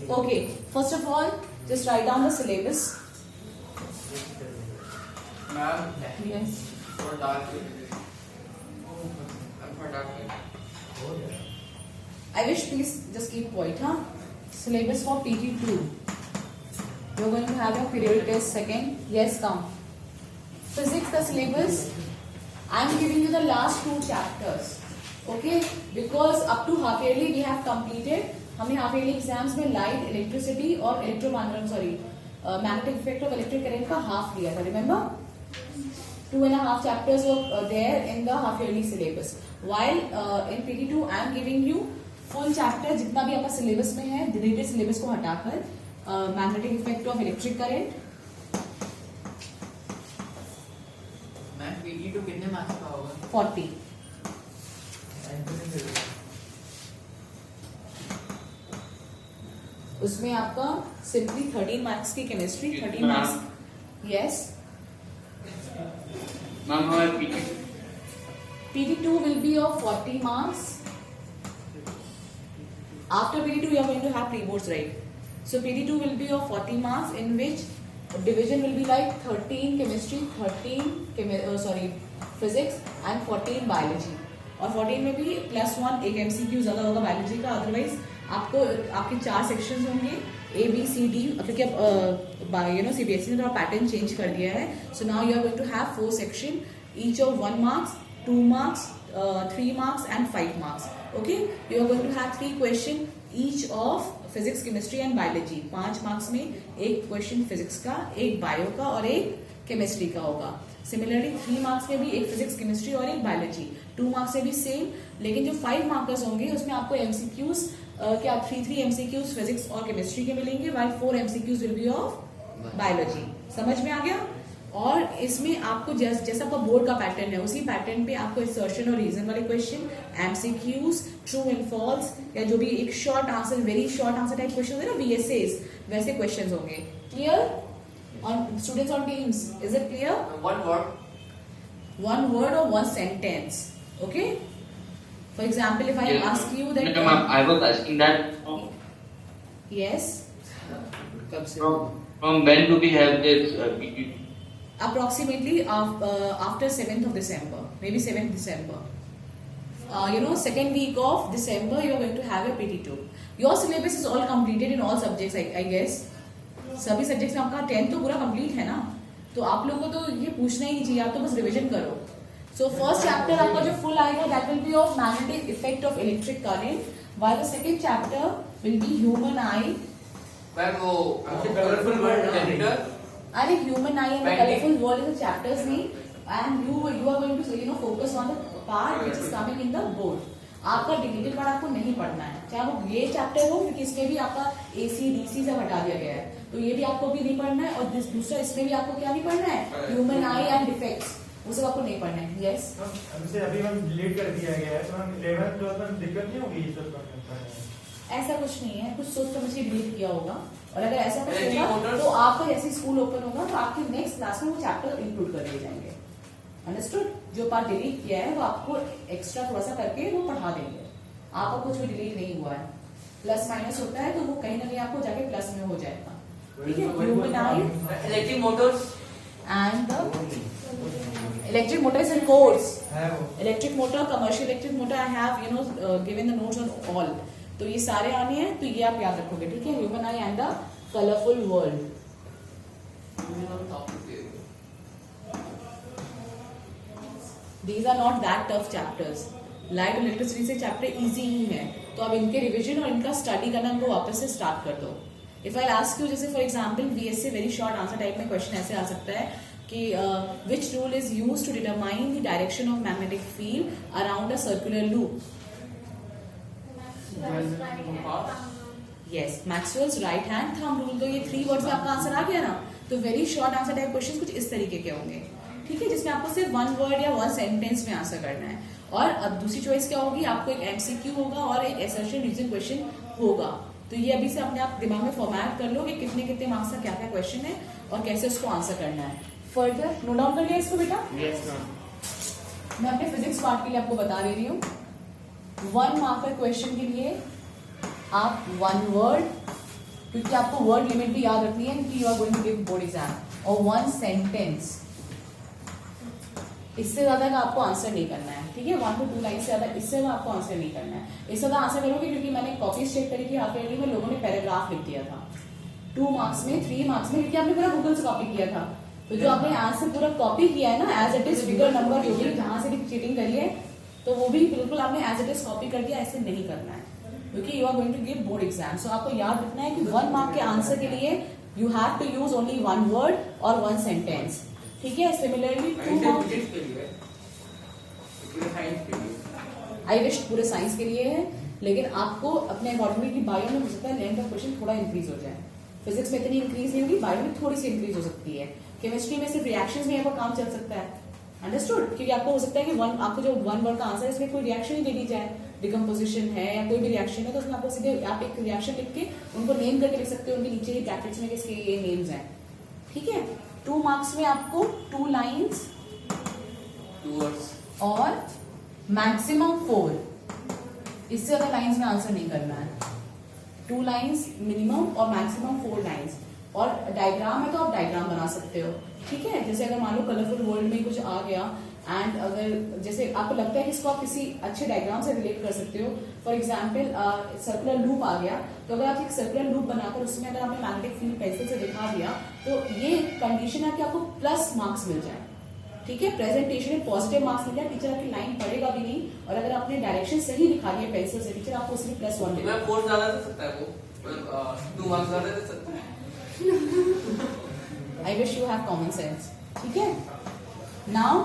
Okay, first of all, just write down the syllabus. Ma'am, Yes. for dark. I'm for dark. I wish please just keep quiet, huh? Syllabus for PT2. You're going to have your periodic test second. Yes, come. Physics the syllabus. I'm giving you the last 2 chapters. Okay? Because up to half yearly we have completed. हमने half yearly exams में light, electricity और magnetic effect of electric current का half लिया था. Remember 2.5 chapters were there in the half yearly syllabus. While in PT2 I am giving you full chapter जितना भी आपका syllabus में है, डिलीटेड syllabus को हटाकर magnetic effect of electric current. Ma'am PT2 कितने मार्क्स का होगा? 40. उसमें आपका सिंपली 13 मार्क्स की केमिस्ट्री, 13 मार्क्स. यस. मैम हमारा PT2 will be of 40 marks. After PT2 you are going to have pre-boards, right? So PT2 will be of 40 marks in which division will be like 13 chemistry, 13 physics and 14 biology. और 14 में भी +1 एक MCQ ज्यादा होगा biology का. Otherwise आपको आपके 4 sections होंगे A B C D, क्योंकि अब CBSE ने थोड़ा पैटर्न चेंज कर दिया है. So now you are going to have 4 section, each of 1 marks, 2 marks, 3 marks and 5 marks. Okay, you are going to have 3 question each of physics, chemistry and biology. 5 marks में एक question physics का, एक bio का और एक chemistry का होगा. Similarly 3 marks में भी एक फिजिक्स, केमिस्ट्री और एक बायोलॉजी. 2 मार्क्स में भी सेम. लेकिन जो 5 मार्कर्स होंगे उसमें आपको एमसीक्यूज क्या 3 एमसीक्यूज फिजिक्स और केमिस्ट्री के मिलेंगे, while 4 MCQs will be of biology. समझ में आ गया? और इसमें आपको जैसा आपका बोर्ड का पैटर्न है उसी पैटर्न पे आपको असर्शन और रीजन वाले question, MCQs, true and false या जो भी एक short answer, very short answer type question होते हैं ना, VSAs, वैसे क्वेश्चन होंगे. Clear? On students on teams, is it clear? One word. One word or one sentence. Okay. For example, if I ask you that. No, ma'am, I was asking that. Yes. From when do we have this? Approximately after 7th of December, maybe 7th December. Second week of December, you are going to have a PT2. Your syllabus is all completed in all subjects, I guess. सभी subjects में आपका 10th तो पूरा complete है ना, तो आप लोगों को तो ये पूछना ही नहीं चाहिए, आप तो बस रिवीजन करो. सो फर्स्ट चैप्टर आपका जो फुल आएगा that will be of magnetic effect of electric current, while the second chapter will be human eye. Ma'am वो कलरफुल वर्ड जनरेटर. अरे human eye and colourful world is chapters नहीं, and you are going to focus on the part which is coming in the board. आपका deleted part आपको नहीं पढ़ना है, चाहे वो ये चैप्टर हो क्योंकि इसमें भी आपका AC DC सब हटा दिया गया है, तो ये भी आपको भी नहीं पढ़ना है. और दूसरा इसमें भी आपको क्या नहीं पढ़ना है, ह्यूमन आई एंड डिफेक्ट्स, वो सब आपको नहीं पढ़ना है. यस, अभी हम डिलीट कर दिया गया है, तो हम 11th 12th में दिक्कत नहीं होगी ये सब करने में? ऐसा कुछ नहीं है, कुछ सोच समझ के डिलीट किया होगा. और अगर ऐसा कुछ होगा तो आपका जैसे स्कूल ओपन होगा तो आपके नेक्स्ट क्लास में वो चैप्टर इंक्लूड कर दिए जाएंगे. अंडरस्टूड? जो पार्ट डिलीट किया है वो आपको एक्स्ट्रा थोड़ा सा करके वो पढ़ा देंगे. आपका कुछ भी डिलीट नहीं हुआ है. प्लस माइनस होता है तो वो कहीं ना कहीं आपको जाके प्लस में हो जाएगा. ठीक है? Human I, electric Motors and the electric motor is in course. Electric motor, commercial electric motor, I have given the notes on all. तो ये सारे आने हैं, तो ये आप याद रखोगे. ठीक है? Human eye and the colourful world. These are not that tough chapters. Light और इलेक्ट्रिसिटी से चैप्टर इजी ही है, तो अब इनके रिवीजन और इनका स्टडी करना हमको वापस से स्टार्ट कर दो. इफ आई आस्क यू, जैसे for example VSA very short answer type में क्वेश्चन ऐसे आ सकता है कि which rule is used to determine the direction of magnetic field around a circular loop. Yes, Maxwell's right hand thumb rule. तो ये 3 words में आपका आंसर आ गया ना. तो very short answer type question कुछ इस तरीके के होंगे. ठीक है? जिसमें आपको सिर्फ 1 वर्ड या 1 सेंटेंस में आंसर करना है. और अब दूसरी चॉइस क्या होगी, आपको एक MCQ होगा और एक असर्शन रीजन क्वेश्चन होगा. तो ये अभी से अपने आप दिमाग में फॉर्मेट कर लो कि कितने कितने मार्क्स का क्या क्या क्वेश्चन है और कैसे उसको आंसर करना है. फर्दर नोट डाउन कर लिया इसको बेटा? Yes ma'am. मैं अपने फिजिक्स पार्ट के लिए आपको बता दे रही हूँ. 1 मार्कर क्वेश्चन के लिए आप वन वर्ड, क्योंकि आपको वर्ड लिमिट भी याद रखनी है कि you are going to give board exam, और वन सेंटेंस, इससे ज्यादा का आपको आंसर नहीं करना है, ठीक है। 1 to 2 लाइन से ज्यादा इससे ज्यादा आपको आंसर नहीं करना है। इससे ज्यादा आंसर करोगे, क्योंकि मैंने कॉपीज चेक करी थी हाफ ईयरली में, लोगों ने पैराग्राफ लिख दिया था 2 मार्क्स में, 3 मार्क्स में, क्योंकि आपने पूरा गूगल से कॉपी किया था। तो जो आपने आंसर पूरा कॉपी किया है ना, as it is figure number जो भी जहां से भी चीटिंग करी है, तो वो भी बिल्कुल आपने एज इट इज कॉपी कर दिया, ऐसे नहीं करना है, क्योंकि you are going to give board exam. So आपको याद रखना है कि 1 मार्क के आंसर के लिए you have to use only 1 word और 1 सेंटेंस, ठीक है। सिमिलरली 2 मार्क्स आई विश पूरे साइंस के लिए है, लेकिन आपको अपने अकॉर्डिंगली की बायो में हो सकता है लेंथ ऑफ क्वेश्चन थोड़ा इंक्रीज हो जाए, फिजिक्स में इतनी इंक्रीज नहीं होगी, बायो में थोड़ी सी इंक्रीज हो सकती है, केमिस्ट्री में सिर्फ रिएक्शंस में आपका काम चल सकता है, अंडरस्टूड। क्योंकि आपको हो सकता है कि आपको जो 1 वर्ड का आंसर है इसमें कोई रिएक्शन ही दे दी जाए, डिकम्पोजिशन है या कोई भी रिएक्शन है, तो उसमें आपको सीधे आप एक रिएक्शन लिख के उनको नेम करके लिख सकते हो, उनके नीचे ही ब्रैकेट्स में किसके ये नेम्स हैं, ठीक है। 2 मार्क्स में आपको 2 लाइन्स 2 words और मैक्सिमम 4, इससे ज्यादा लाइंस में आंसर नहीं करना है। 2 लाइंस मिनिमम और मैक्सिमम 4 लाइंस, और डायग्राम है तो आप डायग्राम बना सकते हो, ठीक है। जैसे अगर मान लो कलरफुल वर्ल्ड में कुछ आ गया, एंड अगर जैसे आपको लगता है कि इसको आप किसी अच्छे डायग्राम से रिलेट कर सकते हो, फॉर एग्जाम्पल सर्कुलर लूप आ गया, तो अगर आप एक सर्कुलर लूप बनाकर उसमें अगर आपने मैग्नेटिक फील्ड पेंसिल से दिखा दिया, तो ये कंडीशन है कि आपको प्लस मार्क्स मिल जाए, ठीक है। प्रेजेंटेशन में पॉजिटिव मार्क्स मिल जाए, टीचर आपकी लाइन पढ़ेगा भी नहीं, और अगर आपने डायरेक्शन सही दिखा दिया पेंसिल से, टीचर आपको उसमें +1 देगा। मैं फोर्स ज्यादा दे सकता है वो, 2 मार्क्स ज्यादा दे सकता है। I wish you have common sense, ठीक है। नाउ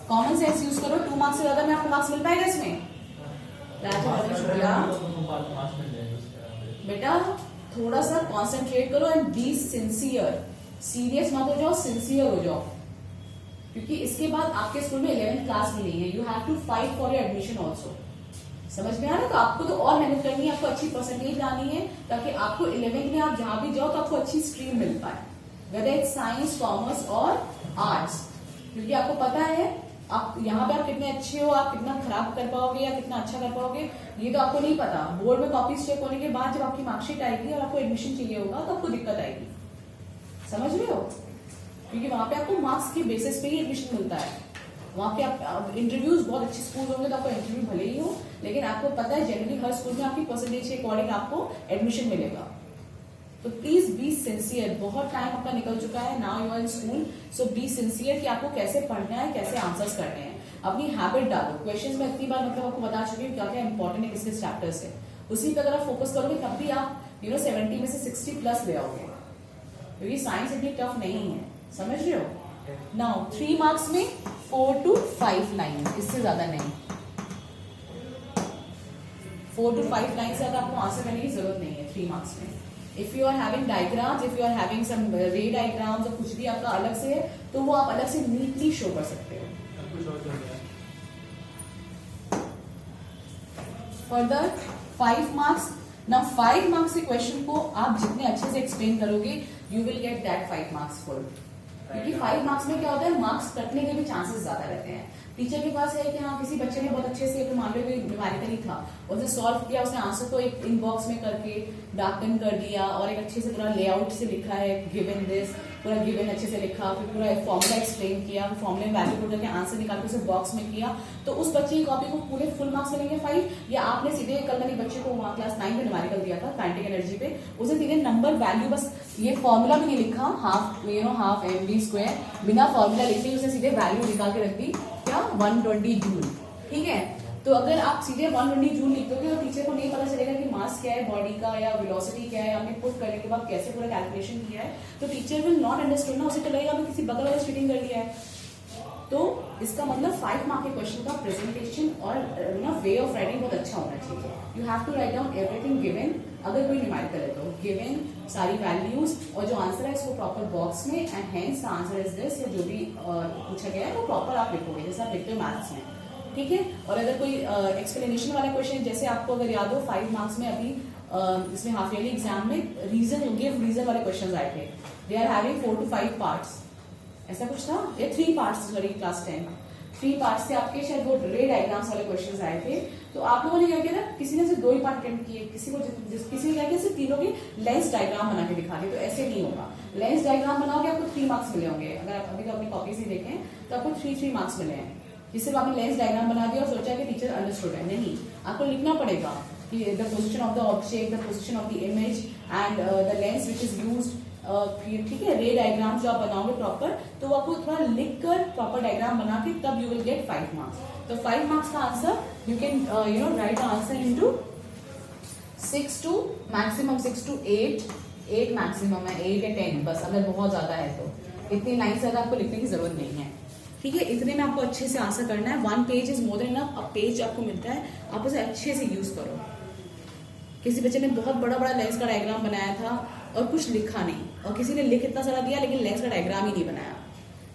कॉमन सेंस यूज करो, 2 मार्क्स से ज्यादा में आपको मार्क्स मिल पाएगा इसमें। राजा शुक्ला बेटा थोड़ा सा कॉन्सेंट्रेट करो एंड बी सिंसियर, सीरियस मत हो जाओ, सिंसियर हो जाओ, क्योंकि इसके बाद आपके स्कूल में 11th क्लास भी नहीं है, you have to fight for your admission also. समझ में आ रहा है? तो आपको तो और मेहनत करनी है, आपको अच्छी परसेंटेज लानी है, ताकि आपको 11th में आप जहां भी जाओ तो आपको अच्छी स्ट्रीम मिल पाए, वेदर इट्स साइंस, कॉमर्स और आर्ट्स, क्योंकि आपको पता है आप यहाँ पे आप कितने अच्छे हो, आप कितना खराब कर पाओगे या कितना अच्छा कर पाओगे, ये तो आपको नहीं पता। बोर्ड में कॉपीज चेक होने के बाद जब आपकी मार्कशीट आएगी और आपको एडमिशन चाहिए होगा तो आपको दिक्कत आएगी, समझ रहे हो? क्योंकि वहां पे आपको मार्क्स के बेसिस पे ही एडमिशन मिलता है। वहां पे आप इंटरव्यूज बहुत अच्छे स्कूल होंगे तो आपको इंटरव्यू भले ही हो, लेकिन आपको पता है जनरली हर स्कूल में आपकी परसेंटेज के अकॉर्डिंग आपको एडमिशन मिलेगा। तो प्लीज बी सिंसियर, बहुत टाइम आपका निकल चुका है, now you are in school, so be sincere कि आपको कैसे पढ़ना है, कैसे आंसर्स करने हैं, अपनी हैबिट डालो। क्वेश्चंस में इतनी बार मतलब आपको बता चुकी हूँ क्या क्या इंपॉर्टेंट है किस चैप्टर से, उसी पर अगर आप फोकस करोगे तब भी आप 70 में से 60+ ले आओगे, क्योंकि साइंस इतनी टफ नहीं है, समझ रहे हो? नाउ 3 मार्क्स में 4 to 5 लाइन, इससे ज्यादा नहीं। 4 to 5 लाइन से ज्यादा आपको आंसर करने की जरूरत नहीं है 3 मार्क्स में। If you are having diagrams, if you are having some ray diagrams और कुछ भी आपका अलग से है, तो वो आप अलग से नीटली शो कर सकते हो। फर्दर 5 मार्क्स, ना 5 मार्क्स के क्वेश्चन को आप जितने अच्छे से एक्सप्लेन करोगे, you will get that 5 marks full. क्योंकि 5 मार्क्स में क्या होता है, मार्क्स कटने के भी चांसेस ज्यादा रहते हैं। टीचर के पास है कि हाँ किसी बच्चे ने बहुत अच्छे से मान लो न्यूमेरिकल ही था, उसने सॉल्व किया, उसने आंसर को एक इनबॉक्स में करके डार्कन कर दिया और एक अच्छे से पूरा लेआउट से लिखा है, गिवन दिस, पूरा गिवन अच्छे से लिखा, फिर पूरा फॉर्मूला एक्सप्लेन किया, फॉर्मूले में वैल्यू पुट करके आंसर निकाल के उसे बॉक्स में किया, तो उस बच्चे की कॉपी को पूरे फुल मार्क्स मिलेंगे 5। या आपने सीधे कल मैंने बच्चे को वहाँ क्लास 9 में न्यूमेरिकल दिया था काइनेटिक एनर्जी पे, उसे सीधे नंबर वैल्यू बस ये फॉर्मूला भी नहीं लिखा, हाफ mv², बिना फॉर्मूला लिखे उसने सीधे वैल्यू निकाल के रख दी, क्या 120 जूल, ठीक है। तो अगर आप सीधे 120 जूल लिख दोगे तो टीचर को नहीं पता चलेगा कि मास क्या है बॉडी का या वेलोसिटी क्या है, आपने पुट करने के बाद कैसे पूरा कैलकुलेशन किया है, तो टीचर विल नॉट अंडरस्टैंड ना, उसे तो लगेगा कि किसी बगल वाले चीटिंग कर लिया है। तो इसका मतलब 5 मार्क के क्वेश्चन का प्रेजेंटेशन और वे ऑफ राइटिंग बहुत अच्छा होना चाहिए। You have to write down everything given, अगर कोई न्यूमेरिकल है तो गिवन सारी वैल्यूज और जो आंसर है इसको प्रॉपर बॉक्स में, and hence the answer is this, या जो भी पूछा गया है वो प्रॉपर आप लिखोगे जैसे आप लिखते हो मैथ्स में, ठीक है। और अगर कोई एक्सप्लेनेशन वाला क्वेश्चन, जैसे आपको अगर याद हो 5 मार्क्स में अभी इसमें हाफ ईयरली एग्जाम में रीजन वाले क्वेश्चन आए थे, they are having 4 to 5 parts, ऐसा कुछ था, ये 3 पार्ट्स सॉरी क्लास 10, 3 पार्ट से आपके शायद वो रे डायग्राम्स वाले क्वेश्चंस आए थे। तो आप लोगों ने क्या किया था, किसी ने सिर्फ 2 ही पार्ट अटेम्प्ट किए, किसी ने क्या किया सिर्फ तीनों के लेंस डायग्राम बना के दिखा दिए। तो ऐसे नहीं होगा, लेंस डायग्राम बनाओगे आपको 3 मार्क्स मिले होंगे। अगर आप अभी तो अपनी कॉपी से देखें तो आपको 3 मार्क्स मिले हैं। जिस सिर्फ आपने लेंस डायग्राम बना दिया और सोचा कि टीचर अंडरस्टूड है, नहीं, आपको लिखना पड़ेगा कि the position of the object, the position of the image and the lens which is used. ठीक है, रे डायग्राम जो आप बनाओगे प्रॉपर, तो वो आपको थोड़ा लिख कर प्रॉपर डायग्राम बना के तब यू विल गेट 5 मार्क्स। तो 5 मार्क्स का answer you can write the answer into 6 to maximum 6 to 8 maximum है, 8 या 10 बस, अगर बहुत ज्यादा है तो। इतनी लाइन से आपको लिखने की जरूरत नहीं है। ठीक है, इतने में आपको अच्छे से आंसर करना है। 1 page is more than enough. अब पेज आपको मिलता है, आप उसे अच्छे से यूज करो। किसी बच्चे ने बहुत बड़ा बड़ा लेंस का डायग्राम बनाया था और कुछ लिखा नहीं, और किसी ने लिख इतना सारा दिया लेकिन लेंस का डायग्राम ही नहीं बनाया,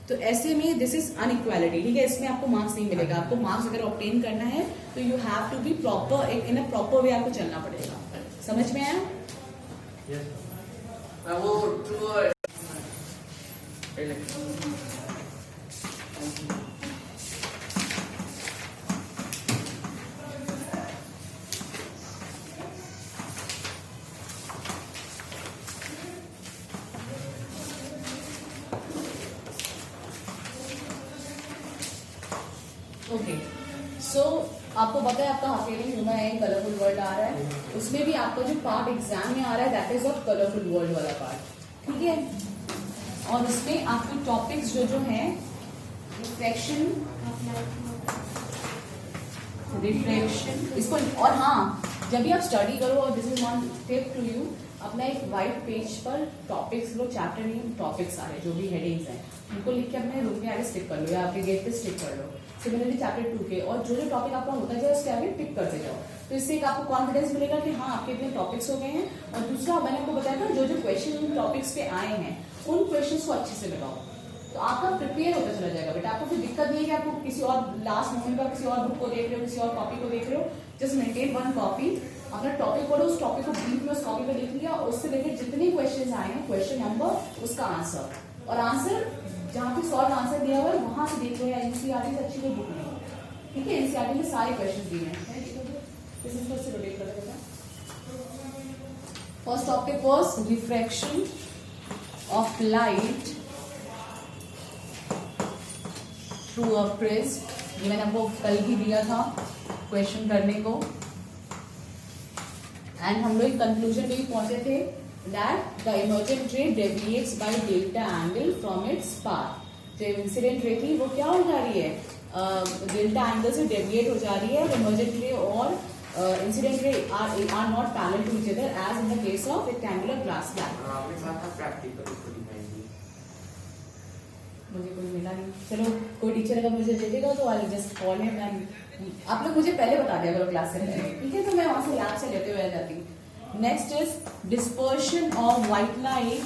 तो ऐसे में दिस इज अनइक्वालिटी। ठीक है, इसमें आपको मार्क्स नहीं मिलेगा। आपको मार्क्स अगर ऑब्टेन करना है तो you have to be proper, in a proper way आपको चलना पड़ेगा। समझ में आया? वो ट्रू ओके, सो आपको पता है आपका हाफ ईयरली होना है, कलरफुल वर्ल्ड आ रहा है, उसमें भी आपका जो पार्ट एग्जाम में आ रहा है that is of colourful world वाला पार्ट। ठीक है, और उसमें आपके टॉपिक्स जो हैं रिफ्लेक्शन इसको, और हाँ, जब भी आप स्टडी करो, और this is one tip to you, अपना एक व्हाइट पेज पर टॉपिक्स लो, चैप्टर नहीं टॉपिक्स आ रहे जो भी हेडिंग्स हैं उनको लिख के अपने रूम के आगे स्टिक कर लो या आपके गेट पे स्टिक कर लो। सिमिलरली चैप्टर 2 के, और जो टॉपिक आपका होता जाए उसके आगे टिक करते जाओ। तो इससे एक आपको कॉन्फिडेंस मिलेगा कि हाँ आपके इतने टॉपिक्स हो गए हैं। और दूसरा, मैंने आपको बताया था जो क्वेश्चन उन टॉपिक्स पे आए हैं उन क्वेश्चन को अच्छे से लगाओ, तो आपका प्रिपेयर होता चला जाएगा बेटा। आपको फिर दिक्कत नहीं है कि आपको किसी और लास्ट मोमेंट पर किसी और बुक को देख रहे हो, किसी और कॉपी को देख रहे हो। जस्ट मेंटेन 1 कॉपी, अपना टॉपिक पढ़ो, उस टॉपिक को ब्रीफ में उस कॉपी पे लिख लिया, और उससे रिलेटेड जितने क्वेश्चन आए हैं, क्वेश्चन नंबर, उसका आंसर, और आंसर जहाँ पे सॉल्व आंसर दिया हुआ है वहां से देख लो, या एनसीईआरटी से अच्छी कोई बुक नहीं। ठीक है, एनसीईआरटी में सारे क्वेश्चन दिए हैं। First topic was refraction of light through a prism. ये मैंने आपको कल भी दिया था क्वेश्चन करने को, एंड हम लोग कंक्लूजन पे भी पहुंचे थे दैट द इमर्जेंट रे deviates by delta angle from its path. जो इंसिडेंट रे थी वो क्या हो जा रही है, डेल्टा एंगल से डेविएट हो जा रही है। इमर्जेंट रे और incident ray are not parallel to each other as in the case of rectangular glass slab. आपके साथ प्रैक्टिकल मुझे कोई मिला नहीं, चलो कोई टीचर अगर मुझे दे देगा तो I just call him and आप लोग मुझे पहले बता दिया करो क्लास से पहले, ठीक है? तो मैं वहां से लैब से लेते हुए आ जाती हूँ। Next is dispersion of white light,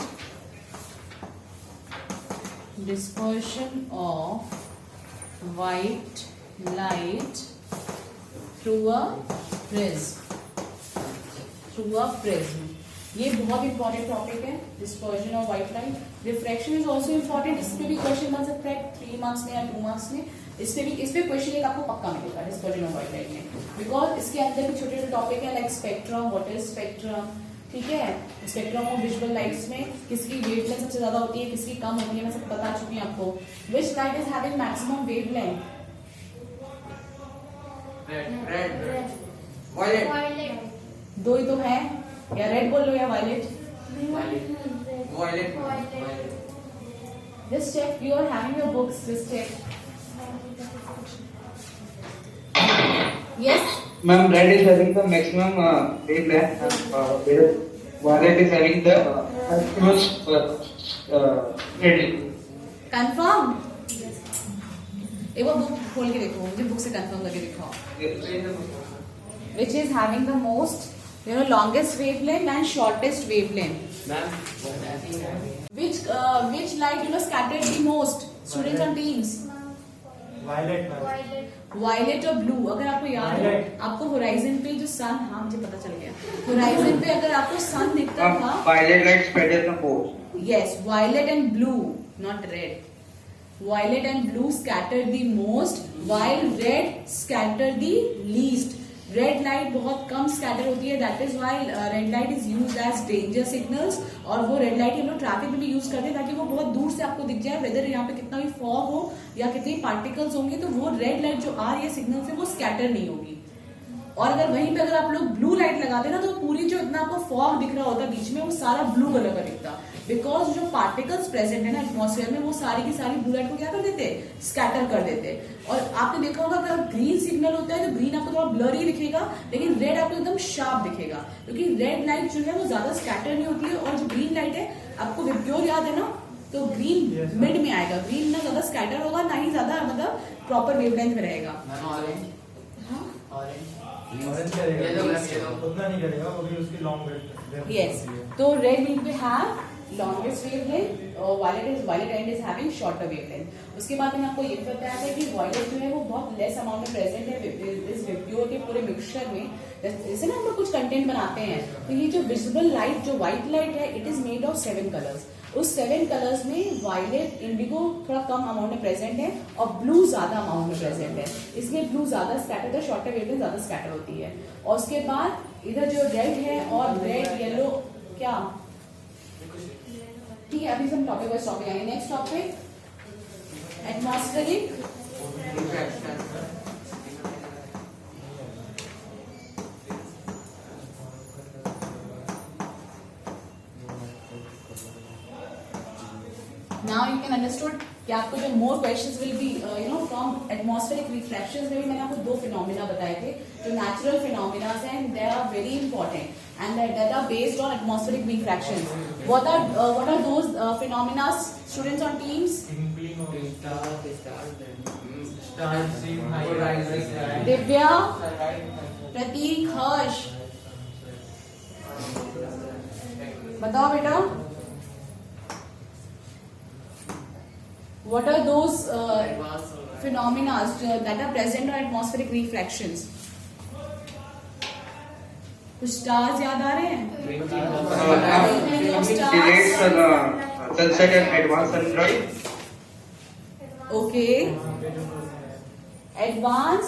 dispersion of white light through a prism. ये बहुत इंपॉर्टेंट टॉपिक है, dispersion of white light. Refraction is also important, इस पे भी क्वेश्चन बन सकता है 3 मार्क्स में या 2 मार्क्स में। इस पे क्वेश्चन एक आपको पक्का मिलेगा डिस्पर्शन ऑफ व्हाइट लाइट में, बिकॉज इसके अंदर भी छोटे छोटे टॉपिक है like spectrum, what is spectrum, ठीक है? स्पेक्ट्रम ऑफ विजुअल लाइट्स में किसकी वेवलेंथ सबसे ज्यादा होती है, किसकी कम होती है, मैं सब बता चुकी हूँ आपको। Which light is having maximum wavelength? Red violet. 2 ही तो है, या रेड बोल लो या violet. Violet Just check, you are having your books, just check. Yes? Ma'am, red is having the maximum wavelength, whereas violet is having the maximum wavelength. Confirm? एक बार book खोल के देखो, मुझे बुक से कंफर्म करके दिखाओ। Which is having the most, longest wavelength and shortest wavelength. Which light scattered the most, students and teens? Violet और blue. अगर आपको याद है, आपको होराइजन पे जो सन, हाँ मुझे पता चल गया, होराइजन पे अगर आपको सन दिखता था, Violet light spread the most. Yes, violet and blue, not red. Violet and blue scatter the most, while red scatter the least. Red light बहुत कम स्कैटर होती है, that is why red light is use as danger signals. और वो red light हम लोग traffic में भी यूज करते हैं ताकि वो बहुत दूर से आपको दिख जाए, वेदर यहाँ पे कितना भी फॉग हो या कितने पार्टिकल्स होंगे, तो वो रेड लाइट जो आ रही है सिग्नल से वो स्कैटर नहीं होगी। और अगर वहीं पे अगर आप लोग ब्लू लाइट लगाते ना, तो पूरी जो इतना आपको फॉग दिख रहा होता है बीच में, वो सारा ब्लू कलर का दिखता, बिकॉज जो पार्टिकल्स प्रेजेंट है ना एटमॉस्फेयर में, वो सारी की सारी ब्लू लाइट को क्या कर देते, स्कैटर कर देते। और आपने देखा होगा अगर ग्रीन सिग्नल होता है तो ग्रीन आपको थोड़ा ब्लरी दिखेगा, लेकिन रेड आपको एकदम शार्प दिखेगा, क्योंकि रेड लाइट जो है वो ज्यादा स्कैटर नहीं होती है। और जो ग्रीन लाइट है, आपको विब्ग्योर याद है ना, तो ग्रीन मिड में आएगा, ग्रीन ना ज्यादा स्कैटर होगा ना ही ज्यादा मतलब प्रॉपर वेवलेंथ में रहेगा। ऑरेंज करेगा, उतना नहीं करेगा, वो भी उसकी लॉन्ग वेव। यस, तो red will be have longest wavelength और violet and is having shorter wavelength. उसके बाद मैंने आपको ये बताया था कि वायलेट जो है वो बहुत लेस अमाउंट में प्रेजेंट है इस विब्ग्योर के पूरे मिक्सचर में। जैसे ना हम लोग कुछ कंटेंट बनाते हैं, तो ये जो विजिबल लाइट जो व्हाइट लाइट है, it is made of 7 colours. उस 7 कलर्स में वायलेट, इंडिगो थोड़ा कम अमाउंट में प्रेजेंट है और ब्लू ज्यादा अमाउंट में प्रेजेंट है, इसलिए ब्लू ज्यादा स्कैटर है, शॉर्टर वेवलेंथ ज्यादा स्कैटर होती है। और उसके बाद इधर जो रेड है और रेड येलो क्या, ठीक है, अभी हम टॉपिक वाइज टॉपिक आएंगे। Next topic atmospheric now you can understood कि आपको जो more questions will be from atmospheric reflections में भी मैंने आपको 2 फिनोमिना बताए थे जो नेचुरल फिनोमिना है, and they are very important and that are based on atmospheric refractions. What are those phenomena, students on teams? Divya, Prateek, Harsh, बताओ बेटा, what are those phenomena that are present on atmospheric refractions? कुछ stars याद आ रहे हैं? Sunset and advance sunrise. Okay, advance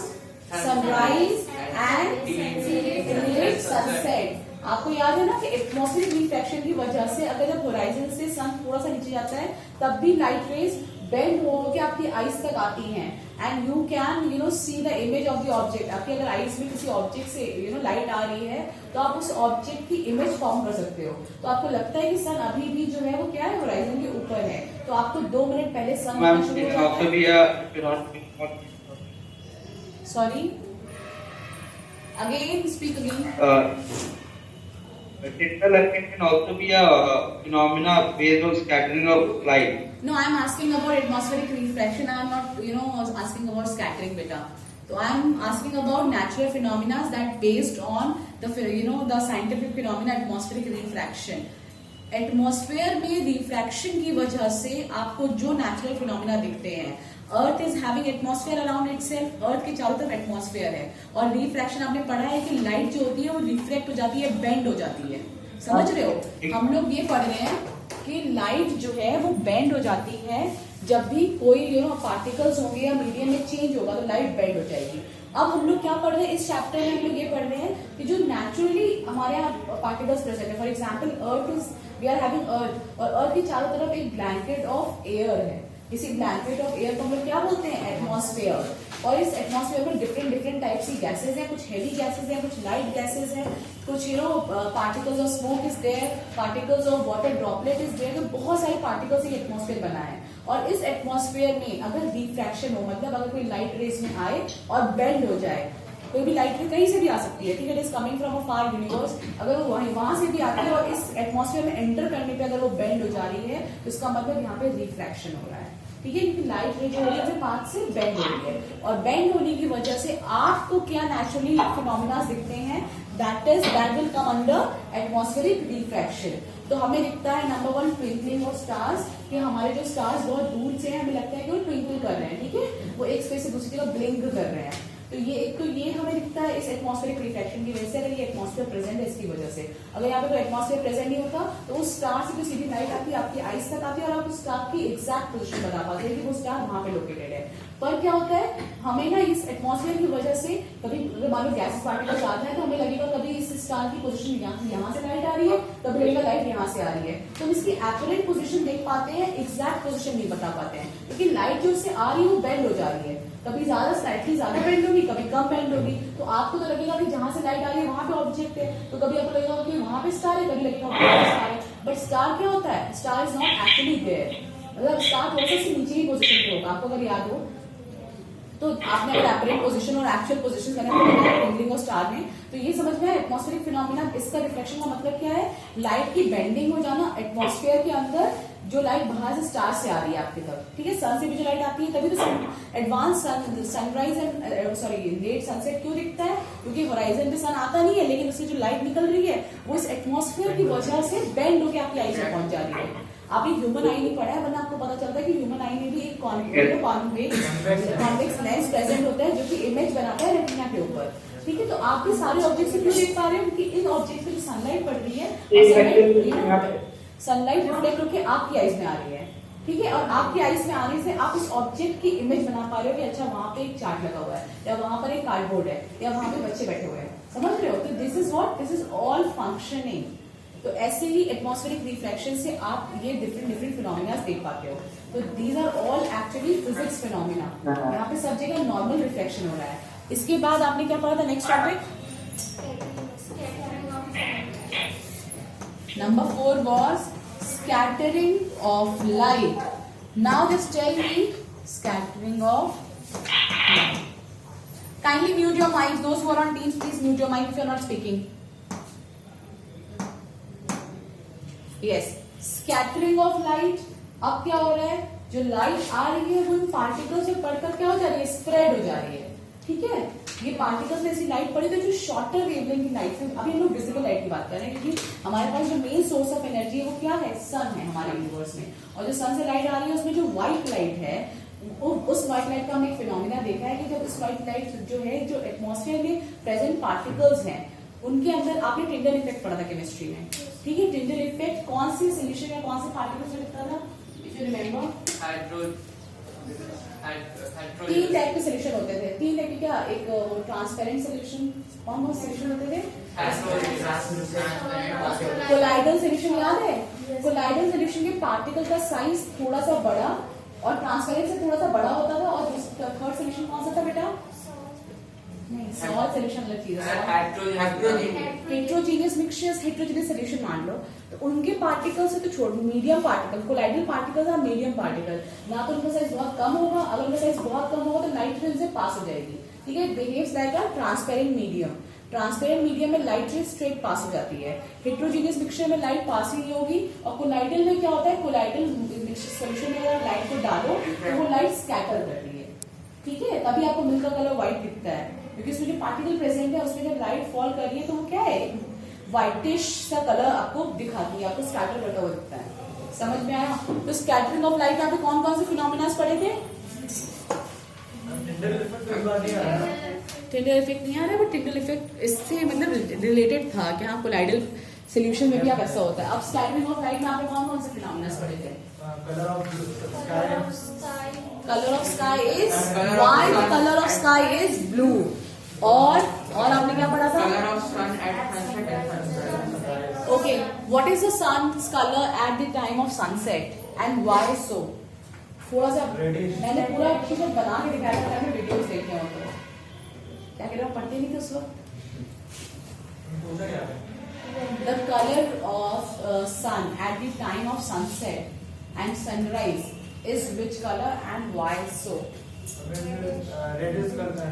sunrise and let sunset. आपको याद है ना कि एटमॉस्फेरिक रिफ्लेक्शन की वजह से अगर जब होराइजन से सन थोड़ा सा नीचे जाता है, तब भी लाइट रेज बेंड हो के आपकी आईज तक आती हैं, and you can see the image of the object. आपकी अगर आईज में किसी ऑब्जेक्ट से लाइट आ रही है, तो आप उस ऑब्जेक्ट की इमेज फॉर्म कर सकते हो। तो आपको लगता है कि सन अभी भी जो है वो क्या है, होराइजन के ऊपर है, तो आपको 2 मिनट पहले सन होना शुरू हो जाता है। Sorry, again speak again. Digital light can also be a phenomena based on scattering of light. No, I am asking about atmospheric refraction. I am not, asking about scattering, beta. So I am asking about natural phenomena that based on the scientific phenomena atmospheric refraction. Atmosphere में refraction की वजह से आपको जो natural phenomena दिखते हैं, earth is having atmosphere around itself, earth के चारों तरफ एटमॉस्फेयर है, और रिफ्रैक्शन आपने पढ़ा है कि लाइट जो होती है वो रिफ्लेक्ट हो जाती है, बेंड हो जाती है। समझ रहे हो? हम लोग ये पढ़ रहे हैं कि लाइट जो है वो बेंड हो जाती है, जब भी कोई पार्टिकल्स होंगे या मीडियम में चेंज होगा तो लाइट बेंड हो जाएगी। अब हम लोग क्या पढ़ रहे हैं इस चैप्टर में, हम लोग ये पढ़ रहे हैं कि जो नेचुरली हमारे यहाँ पार्टिकल्स प्रेजेंट है, for example earth is, we are having earth, और अर्थ की चारों तरफ एक ब्लैंकेट ऑफ एयर है। इसी ब्लैंकेट ऑफ एयर को हम लोग क्या बोलते हैं, एटमॉस्फेयर। और इस एटमॉस्फेयर में डिफरेंट टाइप्स की गैसेज हैं, कुछ हेवी गैसेज हैं, कुछ लाइट गैसेज हैं, कुछ particles of smoke is there, particles of water droplet is there, तो बहुत सारे पार्टिकल्स ये एटमॉस्फेयर बना है। और इस एटमॉस्फेयर में अगर रिफ्रैक्शन हो, मतलब अगर कोई लाइट रेस में आए और बेंड हो जाए, कोई भी लाइट कहीं से भी आ सकती है, ठीक है, it is coming from a far universe, अगर वो वहां से भी आती है और इस एटमॉस्फेयर में एंटर करने पे अगर वो बेंड हो जा रही है, तो इसका मतलब यहाँ पे रिफ्रैक्शन हो रहा है, ठीक है, क्योंकि लाइट रे जो हो रही है पाथ से बेंड हो रही है, और बेंड होने की वजह से आपको क्या नेचुरली फिनोमिना दिखते हैं, that will come under atmospheric refraction. तो हमें दिखता है नंबर 1 ट्विंकलिंग ऑफ स्टार्स, कि हमारे जो स्टार्स बहुत दूर से हैं, हमें लगता है कि वो ट्विंकल कर रहे हैं, ठीक है, वो एक स्पेस से दूसरी जगह ब्लिंक कर रहे हैं। तो ये एक तो ये हमें दिखता है इस एटमॉस्फेरिक रिफ्लेक्शन की वजह से, अगर ये एटमॉस्फेयर प्रेजेंट है इसकी वजह से। अगर यहाँ पे कोई एटमॉस्फेयर प्रेजेंट नहीं होता तो उस स्टार से जो सीधी लाइट आती है आपकी आईज तक आती है और आप उस स्टार की एग्जैक्ट पोजीशन बता पाते हैं कि वो स्टार वहां पे लोकेटेड है। पर क्या होता है, हमें ना इस एटमॉस्फेयर की वजह से कभी मान लो गैस पार्टिकल्स आता है तो हमें लगेगा कभी इस स्टार की पोजीशन यहाँ से लाइट आ रही है, कभी लगेगा लाइट यहाँ से आ रही है, तो हम इसकी एक्यूरेट पोजीशन देख पाते हैं, एग्जैक्ट पोजीशन नहीं बता पाते हैं, क्योंकि लाइट जो उससे आ रही है वो बेंड हो जा रही है, कभी ज्यादा स्लाइटली ज्यादा बेंड होगी, कभी कम बेंड होगी। तो आपको तो लगेगा कि जहां से लाइट आ रही है वहां पे ऑब्जेक्ट है, तो कभी आपको लगेगा कि वहां पे स्टार है, कभी लगेगा वहां पे स्टार है। बट स्टार क्या होता है, star is not actually there, मतलब स्टार थोड़ा सा नीचे ही पोजीशन पे होगा। आपको अगर याद हो तो आपने अगर एपरेंट पोजीशन और actual position twinkling of star में, तो ये समझ में एटमॉस्फेरिक फिनोमिना, इसका रिफ्लेक्शन का मतलब क्या है, लाइट की बेंडिंग हो जाना एटमॉस्फेयर के अंदर, जो लाइट बाहर से स्टार से आ रही है आपकी तरफ, ठीक है, सन से भी जो लाइट आती है, तभी तो advance sunrise and sorry late sunset क्यों दिखता है, क्योंकि होराइजन पे सन आता नहीं है, लेकिन उससे जो लाइट निकल रही है वो इस एटमॉस्फेयर की वजह से बेंड होकर आपकी आई से पहुंच जा रही है। आपने ह्यूमन आई नहीं पढ़ा है, वरना आपको पता चलता है कि ह्यूमन आई में भी एक कॉन्वेक्स लेंस प्रेजेंट होता है जो कि इमेज बनाता है रेटिना के ऊपर, ठीक है। तो आप भी सारे ऑब्जेक्ट से क्यों देख पा रहे हो, क्योंकि इन ऑब्जेक्ट पे जो सनलाइट पड़ रही है, सनलाइट रिफ्लेक्ट होकर आपकी आईज में आ रही है, ठीक है, और आपकी आईज में आने से आप उस ऑब्जेक्ट की इमेज बना पा रहे हो कि अच्छा वहां पे एक चार्ट लगा हुआ है, या वहां पर एक कार्डबोर्ड है, या वहां पे बच्चे बैठे हुए हैं, समझ रहे हो। तो this is what, this is all functioning. तो ऐसे ही एटमॉस्फेरिक रिफ्लेक्शन से आप ये डिफरेंट फिनोमिना देख पाते हो। तो these are all actually physics phenomena, यहाँ पे सब जगह नॉर्मल रिफ्लेक्शन हो रहा है। इसके बाद आपने क्या पढ़ा था, next topic number 4 was scattering of light. Now just tell me scattering of light. Kindly mute your mics. Those who are on Teams, please mute your mic if you are not speaking. Yes, scattering of light. अब क्या हो रहा है, जो light आ रही है वो इन particles से पढ़कर क्या हो जा रही है, स्प्रेड हो जा रही है, ठीक है। ये पार्टिकल्स में ऐसी लाइट पड़ी तो जो शॉर्टर वेवलेंथ की लाइट है, अभी हम लोग विजिबल लाइट की बात कर रहे हैं, क्योंकि हमारे पास जो मेन सोर्स ऑफ एनर्जी है वो क्या है, सन है हमारे यूनिवर्स में, और जो सन से लाइट आ रही है उसमें जो व्हाइट लाइट है, उस व्हाइट लाइट का हमने एक फिनोमिना देखा है कि जब उस व्हाइट लाइट जो है, जो एटमॉस्फेयर में प्रेजेंट पार्टिकल्स हैं उनके अंदर, आपने टिंडल इफेक्ट पढ़ा था केमिस्ट्री में, ठीक है। टिंडल इफेक्ट कौन सी सोल्यूशन या कौन से पार्टिकल्स में दिखता था, इफ यू रिमेम्बर, तीन टाइप के सोल्यूशन होते थे, तीन टाइप के, क्या, एक ट्रांसपेरेंट सोल्यूशन, कौन कौन सोल्यूशन होते थे, कोलाइडल सोल्यूशन, याद है, कोलाइडल सोल्यूशन के पार्टिकल का साइज थोड़ा सा बड़ा और ट्रांसपेरेंट से थोड़ा सा बड़ा होता था, और थर्ड सोल्यूशन कौन सा था बेटा, नहीं, सॉल्ट सोल्यूशन अलग चीज है, हेट्रोजीनियस मिक्सचर्स, हेट्रोजीनियस सोल्यूशन मान लो, तो उनके पार्टिकल से तो छोड़, मीडियम पार्टिकल, कोलाइडल पार्टिकल्स और मीडियम पार्टिकल, ना तो उनका साइज बहुत कम होगा, अगर उनका साइज बहुत कम होगा तो लाइट रे से पास हो जाएगी, ठीक है, behaves like a transparent medium. Transparent medium में लाइट रे स्ट्रेट पास हो जाती है, हेट्रोजीनियस मिक्सचर में लाइट पास ही नहीं होगी, और कोलाइडल में क्या होता है, कोलाइडल मिक्सचर सोल्यूशन में अगर लाइट को डालो तो वो लाइट स्कैटर करती है, ठीक है, तभी आपको मिल्क का कलर व्हाइट दिखता है, क्योंकि उसमें जो पार्टिकल प्रेजेंट है उसमें जब लाइट फॉल कर रही है तो वो क्या है, व्हाइटिश सा कलर आपको दिखाती है, आपको स्कैटर करता हुआ दिखता है, समझ में आया। तो स्कैटरिंग ऑफ लाइट यहाँ पे कौन कौन से फिनोमिना पढ़े थे, टिंडल इफेक्ट नहीं आ रहा है, बट टिंडल इफेक्ट इससे मतलब रिलेटेड था कि हाँ कोलाइडल सोल्यूशन में भी आप ऐसा होता है। अब स्कैटरिंग ऑफ लाइट में आपने कौन कौन से फिनोमिना पढ़े थे, colour of sky is white, colour of sky is blue, और आपने क्या पढ़ा था, colour of sun at sunset and sunrise. Okay, what is the sun's color at the time of sunset and why so? थोड़ा सा मैंने पूरा चीज बना के दिखाया था, मैंने वीडियोस देखे हो तो क्या कह रहे हो, पढ़ते नहीं थे उस वक्त। The color of sun at the time of sunset and sunrise is which color and why so? reddish color,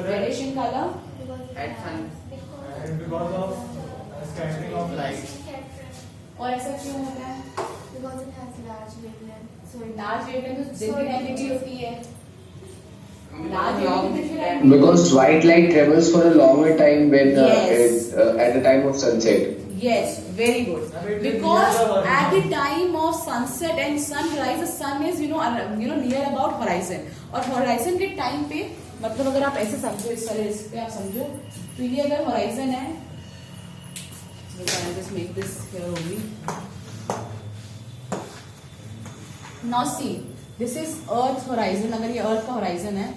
Reddish in color. At sun. because of scattering of light. और ऐसा क्यों होता है, Because it has large wavelength. So it large wavelength तो दिन की time भी होती है, Large wavelength. Because white light travels for a longer time when Yes. at the time of sunset. yes, very good, because at the time of sunset and sunrise the sun is near about horizon, और horizon के time पे मतलब अगर आप ऐसे समझो, इस तरह इस पे आप समझो, तो ये अगर होराइजन है, just make this here only, now see this is earth horizon, अगर ये अर्थ का होराइजन है,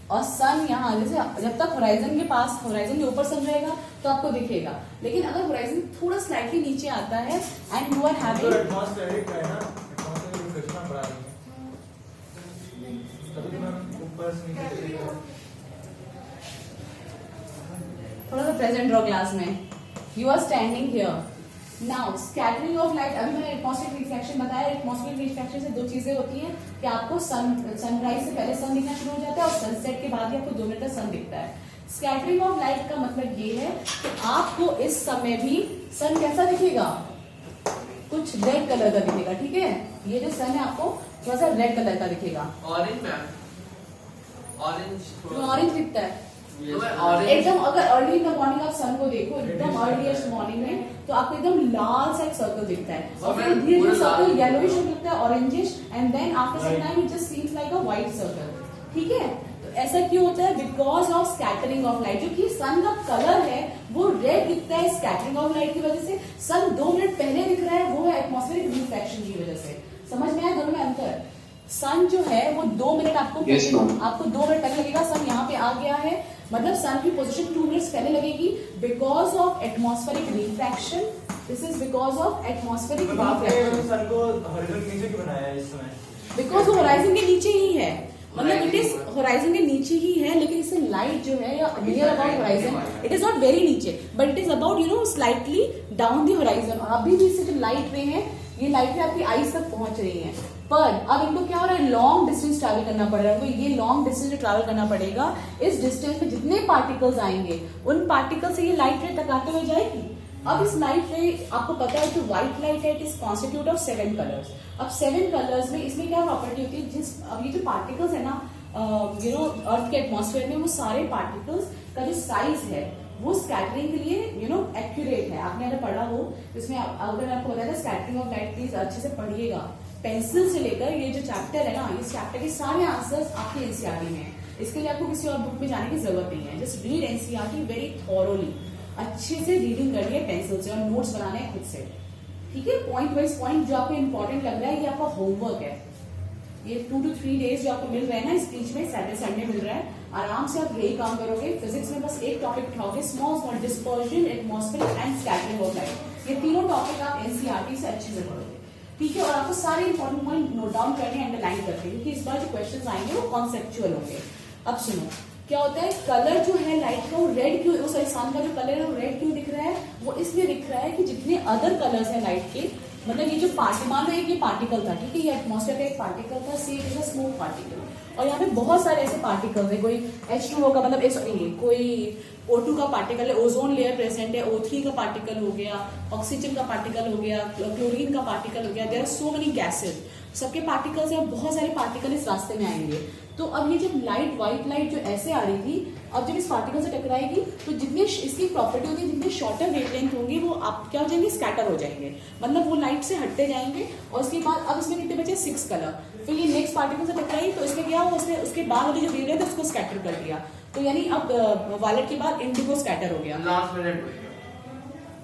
और सन यहाँ, जैसे जब तक होराइजन के पास, होराइजन के ऊपर सन रहेगा तो आपको दिखेगा, लेकिन अगर होराइजन थोड़ा स्लाइटली नीचे आता है and you are having, atmospheric है ना, एटमॉस्फेरिक रिफ्लेक्शन बढ़ा रही है, तभी तो मैं ऊपर से नीचे चली गई। थोड़ा सा प्रेजेंट ड्रॉ क्लास में, you are standing here now, scattering of light, अभी मैंने एटमॉस्फेरिक रिफ्लेक्शन बताया, एटमॉस्फेरिक रिफ्लेक्शन से दो चीजें होती हैं कि आपको सनराइज से पहले सन दिखना शुरू हो जाता है और सनसेट के बाद ही आपको 2 मिनट का सन दिखता है। स्कैटरिंग ऑफ लाइट का मतलब ये है कि आपको इस समय भी सन कैसा दिखेगा, कुछ रेड कलर का दिखेगा, ठीक है, ये जो सन है आपको थोड़ा सा रेड कलर का दिखेगा, ऑरेंज मैम, ऑरेंज दिखता है ऑरेंज एकदम। अगर अर्ली इन द मॉर्निंग आप सन को देखो एकदम अर्लीस्ट मॉर्निंग में, तो आपको एकदम लाल सा एक सर्कल दिखता है, और फिर धीरे धीरे सर्कल येलोइश दिखता है, orangish, and then after some time it just seems like a white circle, ठीक है। तो ऐसा क्यों होता है, because of scattering of light, जो कि सन का कलर है वो रेड दिखता है स्कैटरिंग ऑफ लाइट की वजह से, सन 2 मिनट पहले दिख रहा है वो है एटमॉस्फेरिक रिफ्लेक्शन की वजह से। समझ में आया दोनों में अंतर, सन जो है वो 2 मिनट आपको Yes, ma'am. आपको 2 मिनट पहले लगेगा, सन यहाँ पे आ गया है, मतलब सन की पोजीशन 2 मिनट्स पहले लगेगी, because of atmospheric reflection, this is because of atmospheric तो आपने रिफ्लेक्शन, सन को हॉरिजॉन्टल नीचे क्यों बनाया है इस समय? बिकॉज वो होराइजन के नीचे ही है, मतलब इट इज होराइजन के नीचे ही है, लेकिन इससे लाइट जो है या near about horizon, it is not very नीचे, but it is about you know slightly down the horizon, और अभी भी इससे जो लाइट रे है ये लाइट रे आपकी आईज तक पहुंच रही है, पर अब इनको क्या हो रहा है, लॉन्ग डिस्टेंस ट्रैवल करना पड़ रहा है, तो ये लॉन्ग डिस्टेंस जो ट्रैवल करना पड़ेगा, इस डिस्टेंस में जितने पार्टिकल्स आएंगे उन पार्टिकल से ये लाइट रे टकराते हुए जाएगी। अब इस लाइट रे आपको पता है कि व्हाइट लाइट है, it is constitute of 7 colours. अब 7 कलर्स में इसमें क्या प्रॉपर्टी होती है, जिस अब ये जो पार्टिकल्स है ना यू नो अर्थ के एटमॉस्फेयर में, वो सारे पार्टिकल्स का जो साइज है वो स्कैटरिंग के लिए यू नो एक्यूरेट है। आपने अगर पढ़ा हो इसमें, अगर आपको बताया था स्कैटरिंग ऑफ लाइट, प्लीज अच्छे से पढ़िएगा, पेंसिल से लेकर ये जो चैप्टर है ना, इस चैप्टर के सारे आंसर्स आपके एनसीईआरटी में है, इसके लिए आपको किसी और बुक में जाने की जरूरत नहीं है, just read NCERT very thoroughly, अच्छे से रीडिंग करनी है पेंसिल से, और नोट्स बनाने हैं खुद से, ठीक है। पॉइंट वाइज पॉइंट जो आपको इंपॉर्टेंट लग रहा है, ये आपका होमवर्क है, ये 2 to 3 डेज जो आपको मिल रहे हैं ना, इस बीच में सैटरडे संडे मिल रहा है, आराम से आप यही काम करोगे। फिजिक्स में बस एक टॉपिक उठाओगे, small small dispersion, atmospheric and scattering of light, ये तीनों टॉपिक आप एनसीईआरटी से अच्छे से पढ़ोगे, ठीक है। और आपको सारे इंपॉर्टेंट पॉइंट नोट डाउन करने, अंडरलाइन करते हैं, क्योंकि इस बार जो क्वेश्चन आएंगे वो कॉन्सेप्चुअल होंगे। अब सुनो क्या होता है, कलर जो है लाइट का वो रेड क्यों, वो सॉरी सन का जो कलर है वो रेड क्यों दिख रहा है, वो इसलिए दिख रहा है कि जितने अदर कलर्स हैं लाइट के, मतलब ये जो मान लो ये पार्टिकल था, ठीक है, ये एटमॉस्फेयर का एक पार्टिकल था, see it is a smoke particle, और यहाँ पे बहुत सारे ऐसे पार्टिकल्स हैं, कोई H2O का मतलब सॉरी कोई O2 का पार्टिकल है, ओजोन लेयर प्रेजेंट है, O3 का पार्टिकल हो गया, ऑक्सीजन का पार्टिकल हो गया, क्लोरीन का पार्टिकल हो गया, there are so many gases, सबके पार्टिकल्स हैं, बहुत सारे पार्टिकल इस रास्ते में आएंगे। तो अब ये जब लाइट, व्हाइट लाइट जो ऐसे आ रही थी, अब जब इस पार्टिकल से टकराएगी तो जितने इसकी प्रॉपर्टी होती है, जितने शॉर्टर वेवलेंथ होंगे वो आप क्या हो जाएंगे, स्कैटर हो जाएंगे, मतलब वो लाइट से हटते जाएंगे, और उसके बाद अब इसमें कितने बचे, 6 कलर, फिर ये नेक्स्ट पार्टिकल से टकराई तो इसमें क्या हुआ, उसने उसके बाद वाली जो वेवलेंथ है उसको स्कैटर कर दिया, तो यानी अब वायलेट के बाद इंडिगो स्कैटर हो गया, लास्ट मिनट में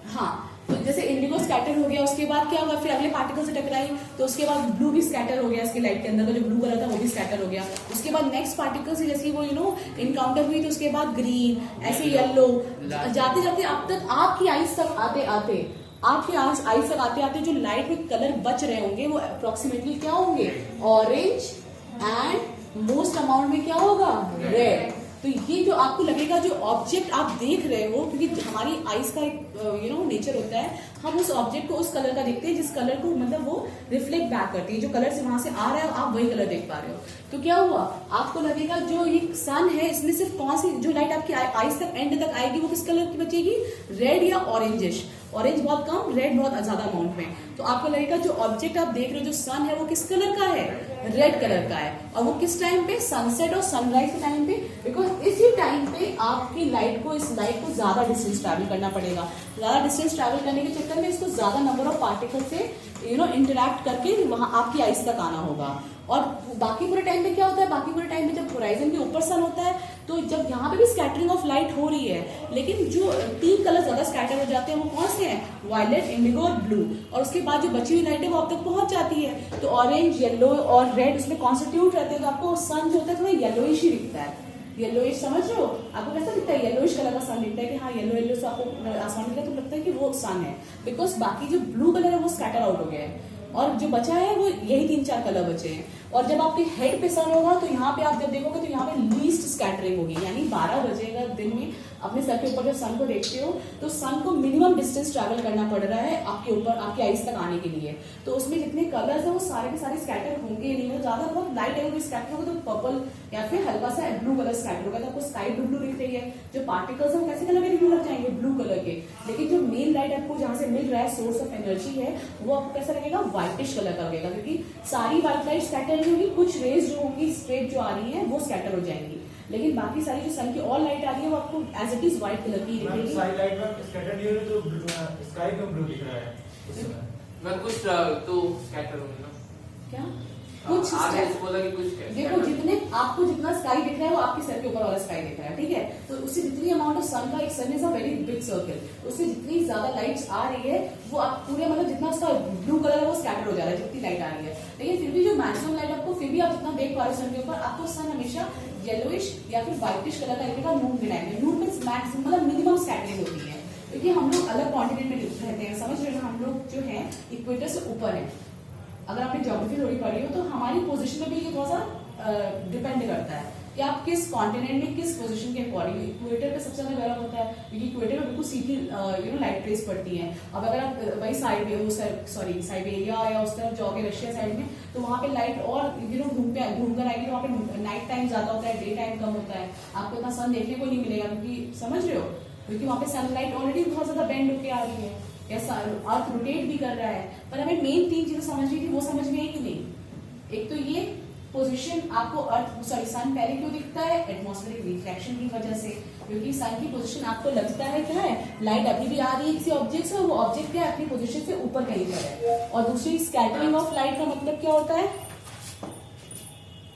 हाँ, तो जैसे इंडिगो स्कैटर हो गया, उसके बाद क्या होगा, फिर अगले पार्टिकल से टकराई तो उसके बाद ब्लू भी स्कैटर हो गया, इसकी लाइट के अंदर का जो ब्लू कलर था वो भी स्कैटर हो गया, उसके बाद नेक्स्ट पार्टिकल से जैसे वो यू नो इनकाउंटर हुई तो उसके बाद ग्रीन, ऐसे येलो, जाते जाते अब तक आपकी आईज तक आते आते आपके आईज तक आते आते जो लाइट में कलर बच रहे होंगे वो अप्रोक्सीमेटली क्या होंगे, ऑरेंज, एंड मोस्ट अमाउंट में क्या होगा, रेड। तो ये जो आपको लगेगा, जो ऑब्जेक्ट आप देख रहे हो, क्योंकि हमारी आईज का एक यू नो नेचर होता है, हम उस ऑब्जेक्ट को उस कलर का देखते हैं जिस कलर को मतलब वो रिफ्लेक्ट बैक करती है, जो कलर से वहां से आ रहा है आप वही कलर देख पा रहे हो। तो क्या हुआ, आपको लगेगा जो ये सन है इसमें सिर्फ कौन सी जो लाइट आपकी आईज तक एंड तक आएगी वो किस कलर की बचेगी, रेड या ऑरेंजिश, ऑरेंज बहुत कम, रेड बहुत ज्यादा अमाउंट में। तो आपको लगेगा जो ऑब्जेक्ट आप देख रहे हो, जो सन है वो किस कलर का है, रेड कलर का है। और वो किस टाइम पे? सनसेट और सनराइज के टाइम पे, बिकॉज इसी टाइम पे आपकी लाइट को, इस लाइट को ज्यादा डिस्टेंस ट्रैवल करना पड़ेगा। ज्यादा डिस्टेंस ट्रैवल करने के चक्कर में इसको ज्यादा नंबर ऑफ पार्टिकल से इंटरैक्ट करके वहां आपकी आइस तक आना होगा। और बाकी पूरे टाइम में क्या होता है? बाकी पूरे टाइम में जब होराइजन के ऊपर सन होता है तो जब यहाँ पे भी स्कैटरिंग ऑफ लाइट हो रही है, लेकिन जो 3 कलर ज्यादा स्कैटर हो जाते हैं वो कौन से हैं? वायलेट, इंडिगो और ब्लू। और उसके बाद जो बची हुई लाइट है वो आप तक पहुंच जाती है। तो ऑरेंज, येलो और रेड उसमें कॉन्स्टिट्यूट रहते हैं, तो आपको सन जो होता है थोड़ा येलोइश ही दिखता है। येलोइश समझ रहे हो? आपको कैसा दिखता है? येलोइश कलर का सन दिखता है कि हाँ येलो येलो से आपको आसमान दिखता है तो लगता है कि वो सन है, बिकॉज बाकी जो ब्लू कलर है वो स्कैटर आउट हो गया है और जो बचा है वो यही 3-4 कलर बचे हैं। और जब आपके हेड पे सन होगा तो यहाँ पे आप जब देखोगे तो यहाँ पे लीस्ट स्कैटरिंग होगी, यानी 12 बजेगा दिन में अपने सर के ऊपर जब सन को देखते हो तो सन को मिनिमम डिस्टेंस ट्रैवल करना पड़ रहा है आपके ऊपर, आपकी आइस तक आने के लिए। तो उसमें जितने कलर्स है वो सारे के सारे स्कैटर होंगे नहीं, तो ज्यादा बहुत लाइट अगर स्कैटर होगा तो पर्पल या फिर हल्का सा ब्लू कलर स्कैटर होगा, तो आपको स्काई ब्लू दिख रही है। जो पार्टिकल्स है वो कैसे कलर के दिखने लग जाएंगे? ब्लू कलर के। लेकिन जो मेन लाइट आपको जहाँ से मिल रहा है, सोर्स ऑफ एनर्जी है, वो आपको कैसा लगेगा? व्हाइटिश कलर का लगेगा, क्योंकि सारी व्हाइट लाइट स्कैटर नहीं होगी, कुछ रेज जो होंगी स्ट्रेट जो आ रही है वो स्कैटर हो जाएंगी, लेकिन बाकी सारी जो सन की ऑल लाइट आ रही है वो आपको as it is white colour की दिखेगी। सारी लाइट में स्कैटर नहीं हो रही तो स्काई क्यों ब्लू दिख रहा है उस समय? मैं कुछ तो स्कैटर होंगे ना। क्या कुछ आपने बोला कि कुछ देखो, जितने आपको जितना स्काई दिख रहा है वो आपके सर के ऊपर वाला स्काई दिख रहा है, ठीक है? तो उससे जितनी अमाउंट ऑफ सन का, एक sun is a very big circle, उससे जितनी ज्यादा लाइट्स आ रही है वो आप पूरे मतलब जितना उसका ब्लू कलर है वो स्कैटर हो जा रहा है जितनी लाइट आ रही है। लेकिन फिर भी जो मैक्सिमम लाइट आपको, फिर भी आप जितना देख पा रहे हो सन के ऊपर, आपको सन हमेशा येलोइश या फिर व्हाइटिश कलर का दिखेगा नून के टाइम में। नून में मैक्सिमम मतलब मिनिमम स्कैटरिंग होती है, क्योंकि हम लोग अलग कॉन्टिनेंट में रहते हैं, समझ रहे हो? हम लोग जो है इक्वेटर से ऊपर है। अगर आपने ज्योग्राफी थोड़ी पढ़ी हो तो हमारी पोजीशन में भी ये थोड़ा सा डिपेंड करता है कि आप किस कॉन्टिनेंट में किस पोजीशन के अकॉर्डिंग। इक्वेटर पे सबसे ज्यादा गर्म होता है क्योंकि इक्वेटर में बिल्कुल सीधी लाइट रेस पड़ती है। अब अगर आप वही साइबेरिया या उस तरफ जाओगे रशिया साइड में तो वहाँ पे लाइट और घूम कर आएगी, तो वहाँ पे नाइट टाइम ज्यादा होता है, डे टाइम कम होता है, आपको इतना सन देखने को नहीं मिलेगा, क्योंकि समझ रहे हो, क्योंकि वहाँ पे सनलाइट ऑलरेडी बहुत ज्यादा बेंड होके आ रही है या अर्थ रोटेट भी कर रहा है। पर हमें मेन 3 चीजें समझनी थी, वो समझ में आई कि नहीं? एक तो ये पोजीशन आपको सन पहले क्यों दिखता है? एटमॉस्फेरिक रिफ्रैक्शन की वजह से, क्योंकि सन की पोजीशन आपको लगता है क्या है, लाइट अभी भी आ रही है किसी ऑब्जेक्ट से और वो ऑब्जेक्ट क्या है अपनी पोजीशन से ऊपर कहीं पर है। और दूसरी स्कैटरिंग ऑफ लाइट का मतलब क्या होता है?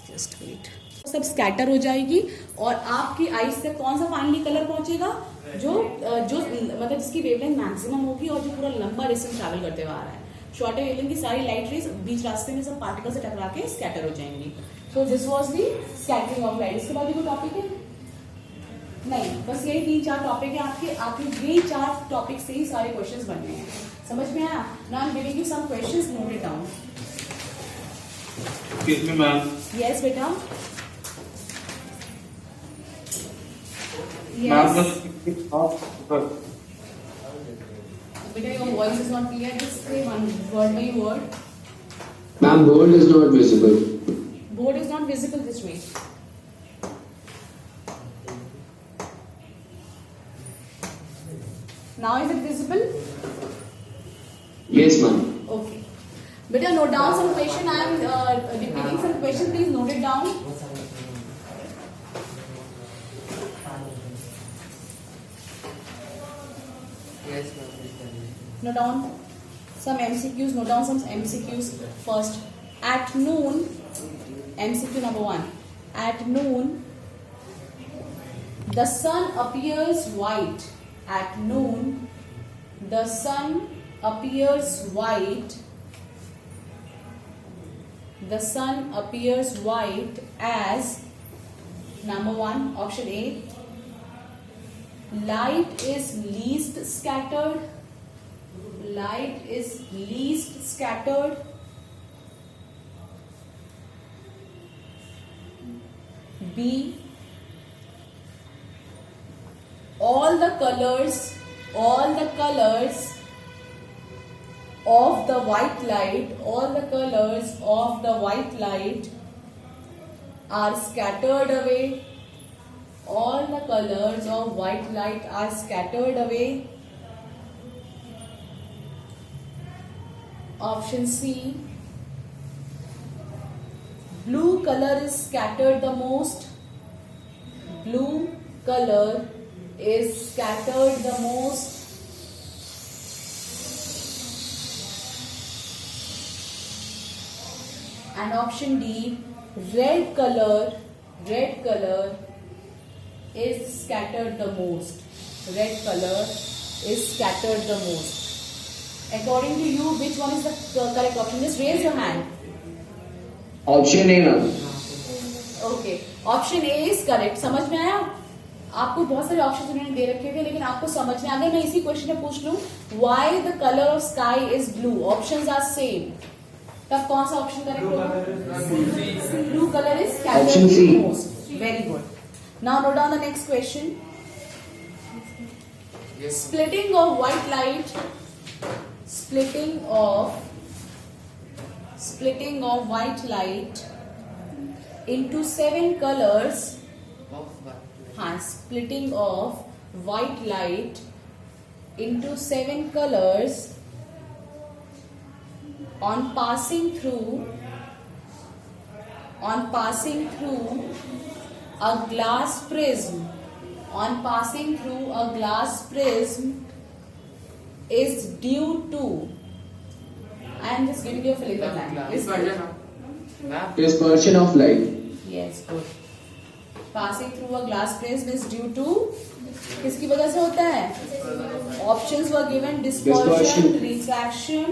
जस्ट वेट, सब स्कैटर हो जाएगी और आपकी आइस से कौन सा फाइनली कलर पहुंचेगा? जो मतलब जिसकी वेवलेंथ मैक्सिमम होगी और जो पूरा लंबा डिस्टेंस ट्रैवल करते हुए आ रहा है। शॉर्टर वेवलेंथ की सारी लाइट रेज बीच रास्ते में सब पार्टिकल से टकरा के स्कैटर हो जाएंगी। So this was the scattering of light. इसके बाद भी कोई टॉपिक है? नहीं, बस यही 3-4 टॉपिक है आपके यही 4 टॉपिक से ही सारे क्वेश्चंस बनने हैं। समझ में आया? Now I am giving you some questions, note it down. Excuse me, ma'am. Yes बेटा। Ma'am, Yes. the Beta, your voice is not clear. Just say one word by word. Ma'am, board is not visible. Board is not visible this way. Now is it visible? Yes, ma'am. Okay. Beta, note down some question. I am repeating some question. Please note it down. Yes, ma'am. Please tell me. Note down some MCQs. Note down some MCQs first. At noon, MCQ number 1. At noon, the sun appears white. At noon, the sun appears white. The sun appears white as number 1, option A. Light is least scattered. Light is least scattered. B. All the colors of the white light, all the colors of the white light are scattered away. All the colors of white light are scattered away. Option C. color is scattered the most? Blue color is scattered the most. And option D, red color is scattered the most. Red color is scattered the most. According to you, which one is the correct option? Just raise your hand. Option A, ma'am. Okay, option A is correct. समझ में आया? आपको बहुत सारे option उन्होंने दे रखे थे, लेकिन आपको समझ में, अगर मैं इसी क्वेश्चन में पूछ लूं why the colour of sky is blue, options are same, तब कौन सा ऑप्शन करेक्ट होगा? Blue colour is Option C. Scattered most. Very good. Now note down the next question. Yes. Splitting of white light into 7 colors. Of what? Splitting of white light into 7 colors on passing through a glass prism. On passing through a glass prism is due to. I am just giving you a fill in the blank. Is Dispersion of. Ma'am. Dispersion of light. Yes, good. Passing through a glass prism is due to. किसकी वजह से होता है? Options were given: dispersion, refraction,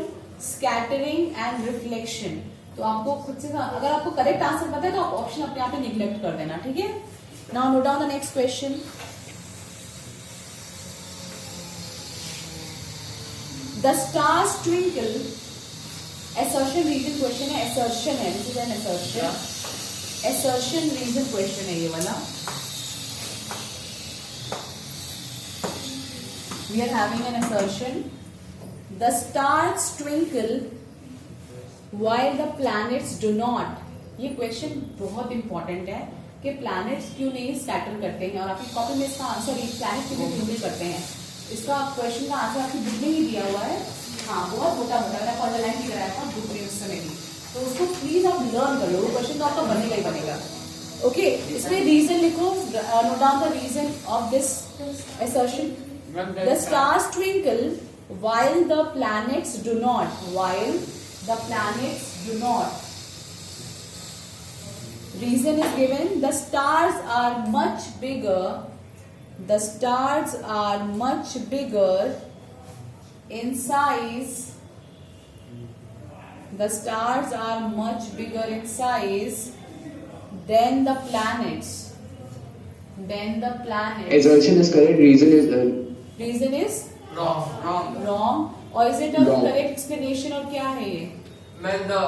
scattering and reflection. तो आपको खुद से, अगर आपको करेक्ट आंसर पता है तो आप ऑप्शन अपने आप निग्लेक्ट कर देना, ठीक है? Now note down the next question. The stars twinkle. Assertion reason question है. Assertion है. This is an assertion. Assertion reason question है ये वाला. We are having an assertion. The stars twinkle while the planets do not. ये question बहुत important है कि planets क्यों नहीं स्कैटर करते हैं, और आपकी कॉपी में इसका आंसर एक प्लैनेट क्यों नहीं ट्विंकल करते हैं. इसका क्वेश्चन का आंसर आपकी बुक में ही दिया हुआ है. हाँ, बहुत मोटा मैंने अंडरलाइन भी कराया था बुक में उस समय भी, तो उसको प्लीज आप लर्न कर लो. वो क्वेश्चन तो आपका बनेगा ही बनेगा. ओके, इसमें रीजन लिखो. Note down the reason of this assertion. The stars twinkle while the planets do not. While the planets do not. Reason is given: the stars are much bigger. The stars are much bigger in size. The stars are much bigger in size than the planets. Assertion is correct. Reason is Wrong. wrong. Or is it a Wrong. correct explanation, or क्या है ये? When the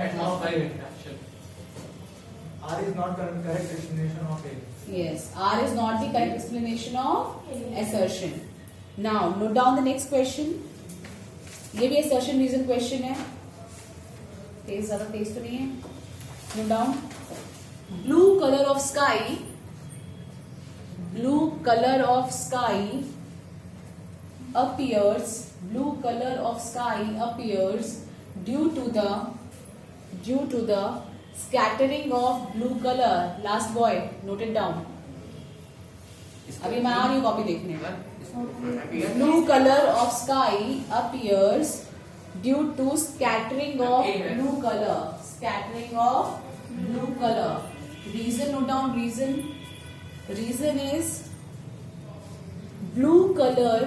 atmospheric action. R is not correct explanation of A. Yes, R is not the correct explanation of assertion. Now, note down the next question. ये भी assertion reason question है. ज़्यादा तेज तो नहीं है. Note down. Blue color of sky appears due to the scattering of blue color. Last boy, note it down. अभी मैं आ रही हूँ कॉपी देखने. Blue color of sky appears due to scattering of blue color. Reason, note down reason. Reason is blue color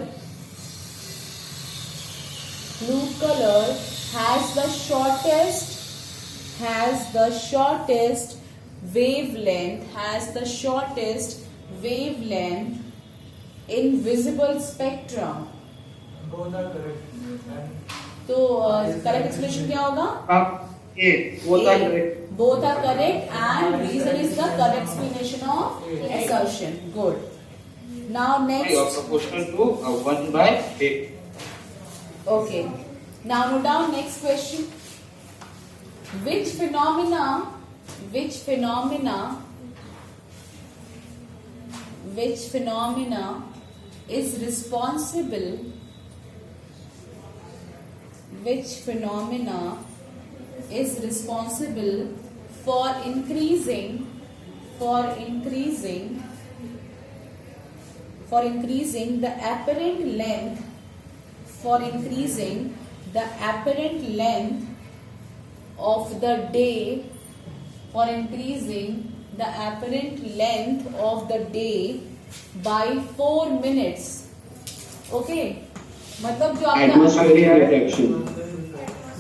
has the shortest wavelength in visible spectrum. Both are correct. And तो correct explanation क्या होगा? A. Both are correct. Both are correct, and reason is the correct explanation of assertion. Good. Now You are next. proportional to 1 by 8. Okay. Now note down next question. Which phenomena is responsible for increasing the apparent length of the day by 4 minutes. Okay, मतलब जो आपका Atmospheric reflection.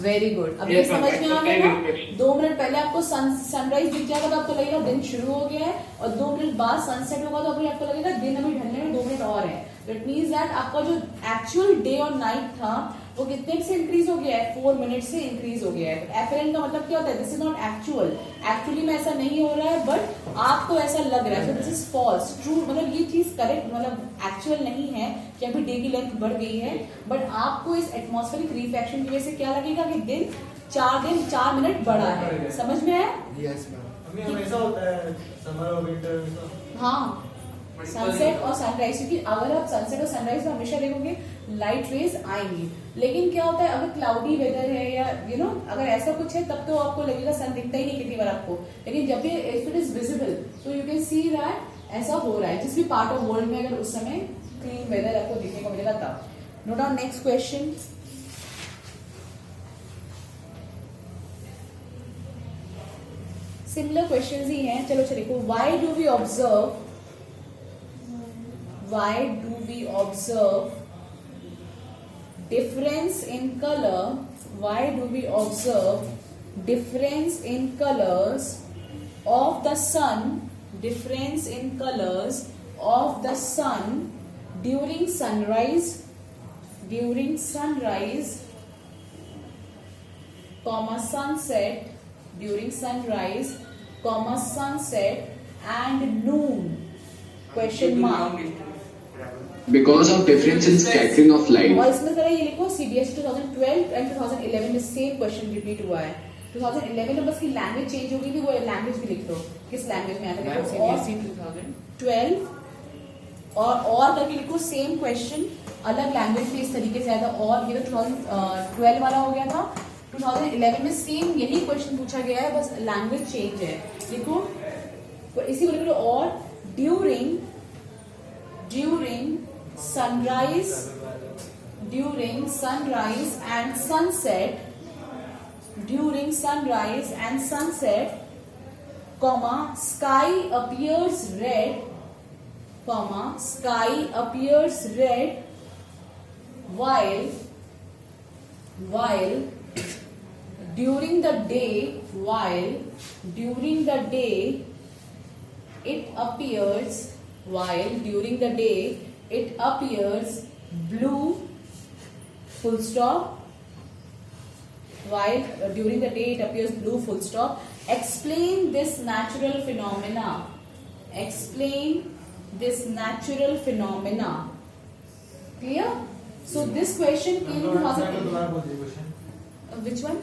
Very good. अब ये समझ में आ गया ना. 2 minute पहले आपको सनराइज दिख जाएगा तो आपको लगेगा दिन शुरू हो गया है, और 2 मिनट बाद सनसेट होगा तो आपको लगेगा दिन अभी ढलने में 2 मिनट और है. इट मीन्स दैट आपका जो एक्चुअल डे और नाइट था वो कितने से इंक्रीज हो गया है? 4 मिनट से इंक्रीज हो गया है. एफरेंट का मतलब क्या होता है? This is not actual. Actually में ऐसा नहीं हो रहा है, बट आपको ऐसा लग रहा है. So this is false. True मतलब ये चीज करेक्ट मतलब एक्चुअल नहीं है कि अभी डे की लेंथ बढ़ गई है, बट आपको इस एटमॉस्फेरिक रिफ्लेक्शन की वजह से क्या लगेगा कि दिन 4 मिनट बढ़ा है. समझ में आया? हमें हमेशा होता है समर और विंटर में तो हाँ, सनसेट और सनराइज. क्योंकि अगर आप सनसेट और सनराइज में हमेशा देखोगे लाइट रेज आएंगी, लेकिन क्या होता है अगर क्लाउडी वेदर है या अगर ऐसा कुछ है तब तो आपको लगेगा सन दिखता ही नहीं कितनी बार आपको. लेकिन जब भी इफ इट इज विजिबल तो यू कैन सी दैट ऐसा हो रहा है जिस भी पार्ट ऑफ वर्ल्ड में अगर उस समय क्लीन वेदर आपको दिखने को मिलेगा तब. Note down next question. Similar questions ही हैं. चलो देखो. Why do we observe difference in color? Why do we observe difference in colors of the sun? Difference in colors of the sun during sunrise, comma sunset, during sunrise, comma sunset and noon. Question mark. Because of difference in scattering of light. और इसमें जरा ये लिखो CBSE 2012 and 2011 में same question repeat हुआ है. 2011 में बस की लैंग्वेज चेंज हो गई थी. वो लैंग्वेज भी लिख दो किस लैंग्वेज में आता है. CBSE 2012 और करके लिखो सेम क्वेश्चन अलग लैंग्वेज में इस तरीके से आया था. और ये तो 2012 वाला हो गया था. 2011 में सेम यही क्वेश्चन पूछा गया है, बस लैंग्वेज चेंज है. लिखो इसी को लिखो. और during sunrise and sunset, comma sky appears red, while during the day it appears blue, full stop. While during the day it appears blue, full stop. Explain this natural phenomena. Clear? So this question came in 2008. Which one?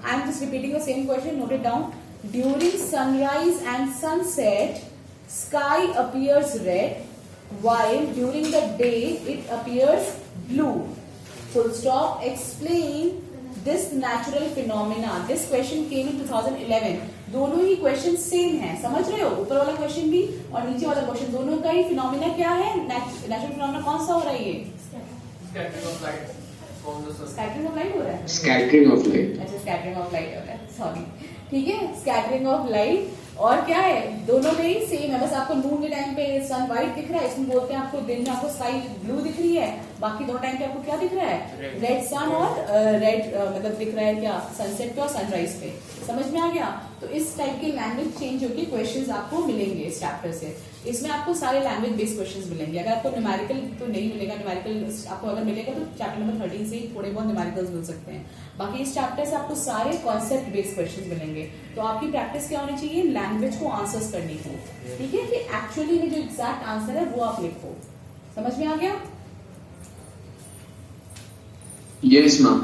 I am just repeating the same question. Note it down. During sunrise and sunset, sky appears red, while during the day it appears blue. Full stop. Explain this natural phenomena. This question came in 2011. दोनों ही question same है. समझ रहे हो? ऊपर वाला question भी और नीचे वाला क्वेश्चन दोनों का ही फिनोमिना क्या है? नेचुरल फिनोमिना कौन सा हो रहा है? ये scattering of light from the sun. Scattering of light हो रहा है. Scattering of light. अच्छा, स्कैटरिंग ऑफ लाइट हो रहा है. सॉरी. ठीक है, स्कैटरिंग ऑफ लाइट. और क्या है? दोनों में ही सेम है. बस आपको नून के टाइम पे सन व्हाइट दिख रहा है. इसमें बोलते हैं आपको दिन में आपको स्काई ब्लू दिख रही है. बाकी दोनों टाइम पे आपको क्या दिख रहा है? रेड सन और रेड मतलब दिख रहा है क्या? सनसेट पे और सनराइज पे. समझ में आ गया? तो इस टाइप के लैंग्वेज चेंज होकर क्वेश्चंस आपको मिलेंगे इस चैप्टर से. इसमें आपको सारे लैंग्वेज बेस्ड क्वेश्चंस मिलेंगे. अगर आपको न्यूमेरिकल तो नहीं मिलेगा. न्यूमेरिकल आपको अगर मिलेगा तो चैप्टर नंबर 13 से ही थोड़े बहुत न्यूमेरिकल्स मिल सकते हैं. बाकी इस चैप्टर से आपको सारे कॉन्सेप्ट बेस्ड क्वेश्चंस मिलेंगे. तो आपकी प्रैक्टिस क्या होनी चाहिए? लैंग्वेज को आंसर्स करने की. ठीक है, कि एक्चुअली में जो एग्जैक्ट आंसर है वो आप लिखो. समझ में आ गया? Yes, ma'am.